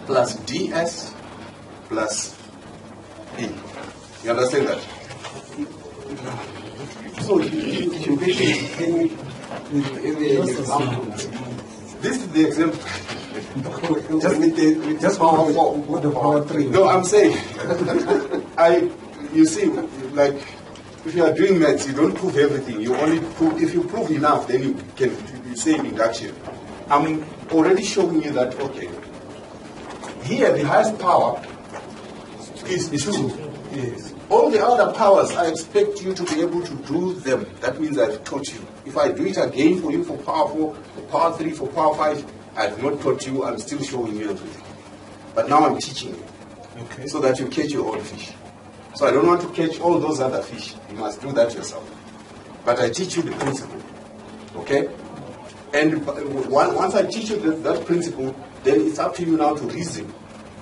plus ds plus e. You understand that? So you basically in the example. This is the example. Just what the power 3. No, I'm saying, you see, like, if you are doing maths, you don't prove everything. You only prove, if you prove enough, then you say induction. I'm already showing you that, okay, here the highest power is 2. Yes. All the other powers, I expect you to be able to do them. That means I've taught you. If I do it again for you for power 4, for power 3, for power 5, I've not taught you, I'm still showing you everything. But now I'm teaching you. Okay. So that you catch your own fish. So I don't want to catch all those other fish. You must do that yourself. But I teach you the principle. Okay? And once I teach you that principle, then it's up to you now to reason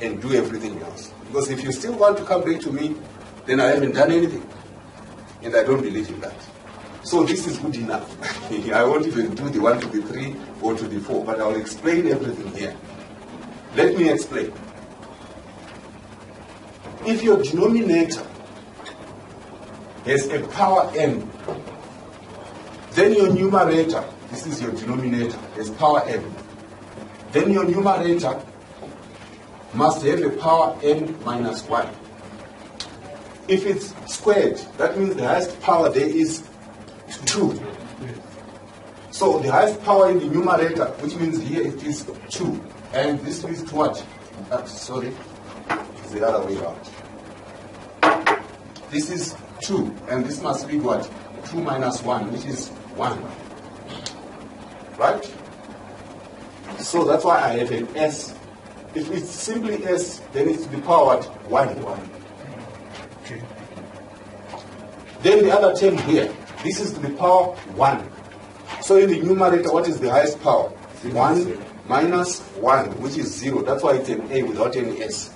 and do everything else. Because if you still want to come back to me, then I haven't done anything. And I don't believe in that. So this is good enough. I won't even do the 1 to the 3 or to the 4, but I'll explain everything here. Let me explain. If your denominator has a power n, then your numerator, this is your denominator, has power n. Then your numerator must have a power n minus 1. If it's squared, that means the highest power there is 2. So the highest power in the numerator, which means here it is 2. And this leads to what? Sorry, it's the other way around. This is 2, and this must be what? 2 minus 1, which is 1. Right? So that's why I have an S. If it's simply S, then it's the power what? 1. Okay. Then the other term here, this is the power 1. So in the numerator, what is the highest power? 1 minus 1, which is 0. That's why it's an A without any S.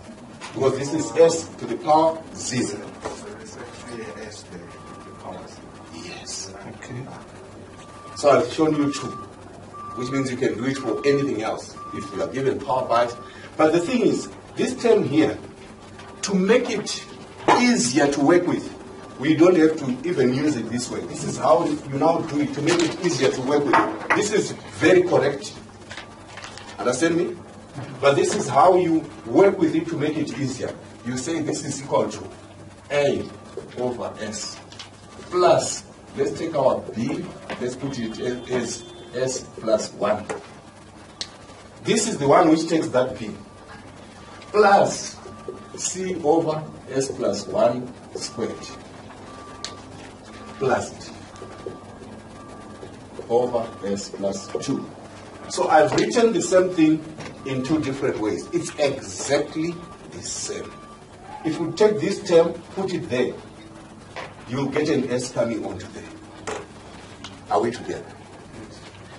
Because this is S to the power 0. So it's actually an S there, the power 0. Yes. Okay. So I've shown you 2, which means you can do it for anything else if you are given power bytes. But the thing is, this term here, to make it easier to work with, we don't have to even use it this way. This is how you now do it to make it easier to work with. This is very correct. Understand me? But this is how you work with it to make it easier. You say this is equal to A over S plus, let's take our B, let's put it as S plus 1. This is the one which takes that B. Plus C over S plus 1 squared. Plus it over S plus 2. So I've written the same thing in 2 different ways. It's exactly the same. If you take this term, put it there, you'll get an S coming onto there. Are we together?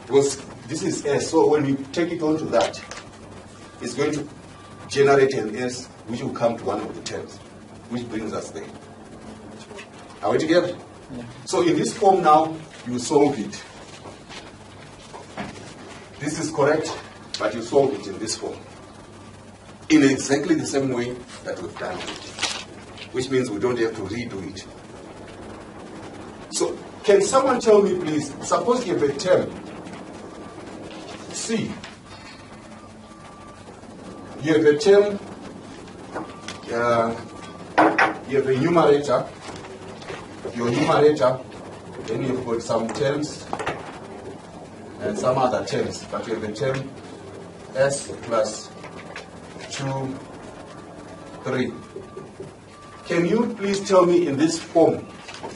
Because this is S, so when you take it onto that, it's going to generate an S which will come to one of the terms, which brings us there. Are we together? Yeah. So in this form now, you solve it. This is correct, but you solve it in this form. In exactly the same way that we've done it. Which means we don't have to redo it. So, can someone tell me please, suppose you have a term, C. You have a term, you have a numerator, your numerator, then you've got some terms and some other terms, but you have a term S plus 2, 3. Can you please tell me in this form,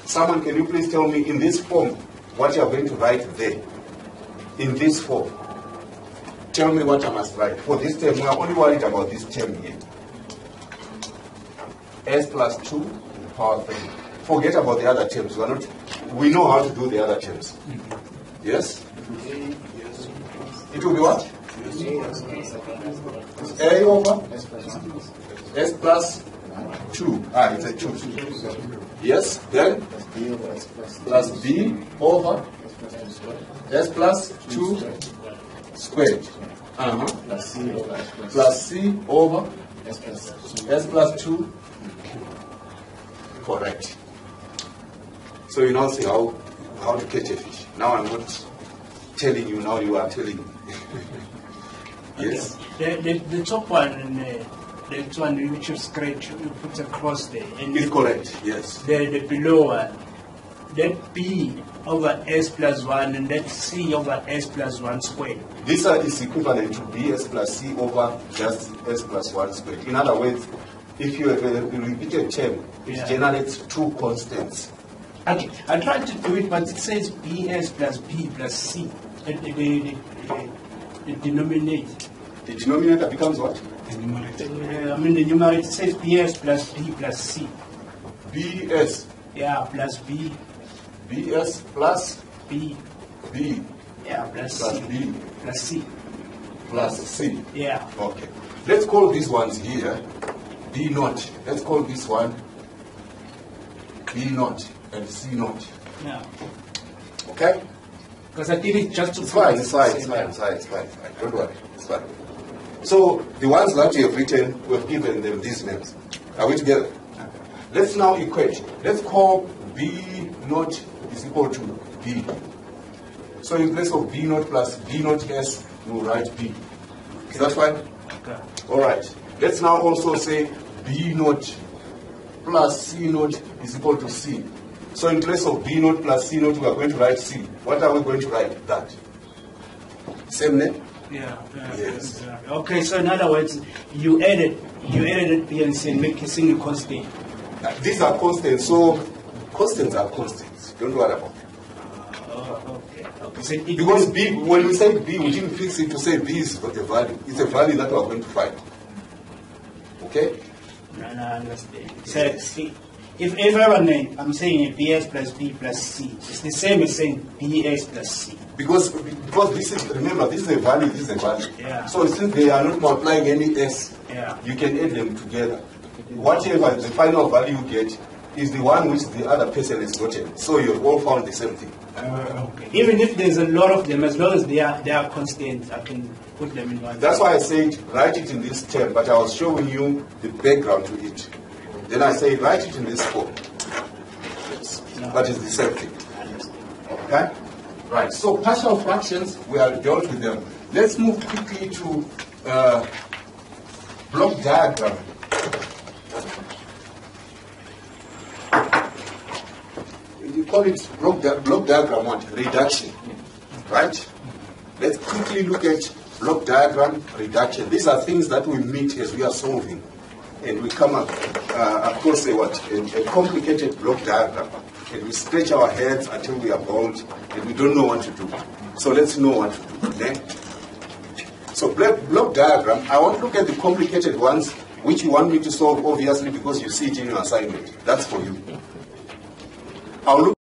someone can you please tell me in this form what you are going to write there? In this form. Tell me what I must write. For this term, we are only worried about this term here. S plus 2 to the power 3. Forget about the other terms. We know how to do the other terms. Yes? It will be what? A over S plus 2. It's a 2. Yes, then plus B over S plus 2 squared. plus C over S plus Plus C over S plus 2. S plus 2. Correct. So you now see how to catch a fish. Now I'm not telling you, now you are telling me. Yes. The top one and the one which you scratch, you put across there. And Is correct, yes. the below one, that B over S plus 1 and that C over S plus 1 squared. This is equivalent to BS plus C over just S plus 1 squared. In other words, if you have a repeated term, it generates two constants. Okay, I tried to do it, but it says BS plus B plus C. The denominator. The denominator becomes what? The numerator says BS plus B plus C. BS. Yeah, plus B. BS plus B. B. Yeah, plus Plus C. B. Plus C. Plus C. Yeah. Okay. Let's call these ones here B naught. Let's call this one B naught and C naught. Yeah. Okay? Because I did it just to... It's fine. Don't worry. It's fine. So the ones that you have written, we've given them these names. Are we together? Let's now equate. Let's call B naught is equal to B. So in place of B naught plus B naught S, we'll write B. Is that fine? Okay. All right. Let's now also say B naught plus C naught is equal to C. So in place of B naught plus C naught, we are going to write C. What are we going to write? That. Same name? Yeah. Yes. Okay, so in other words, you added B and C and make a single constant. These are constants, so constants are constants. Don't worry about it. Okay. So Because B, when we say B, we didn't fix it to say B is not a value. It's a value that we are going to find. Okay? No, I understand. So if everyone, I'm saying BS plus B plus C, it's the same as saying BS plus C. Because this is, remember, this is a value, this is a value. Yeah. So since they are not multiplying any S, Yeah. you can add them together. Whatever the final value you get is the one which the other person has gotten. So you've all found the same thing. Okay. Even if there's a lot of them, as long as they are constant, I can put them in one. That's why I said write it in this term, but I was showing you the background to it. Then I say write it in this form. No. But it's the same thing. Okay? Right. So partial fractions, we have dealt with them. Let's move quickly to block diagram. You call it block diagram what? Reduction. Right? Let's quickly look at block diagram reduction. These are things that we meet as we are solving. And we come up across a complicated block diagram. And we scratch our heads until we are bold and we don't know what to do. So let's know what to do. Okay? So block diagram, I want to look at the complicated ones which you want me to solve, obviously, because you see it in your assignment. That's for you. I'll look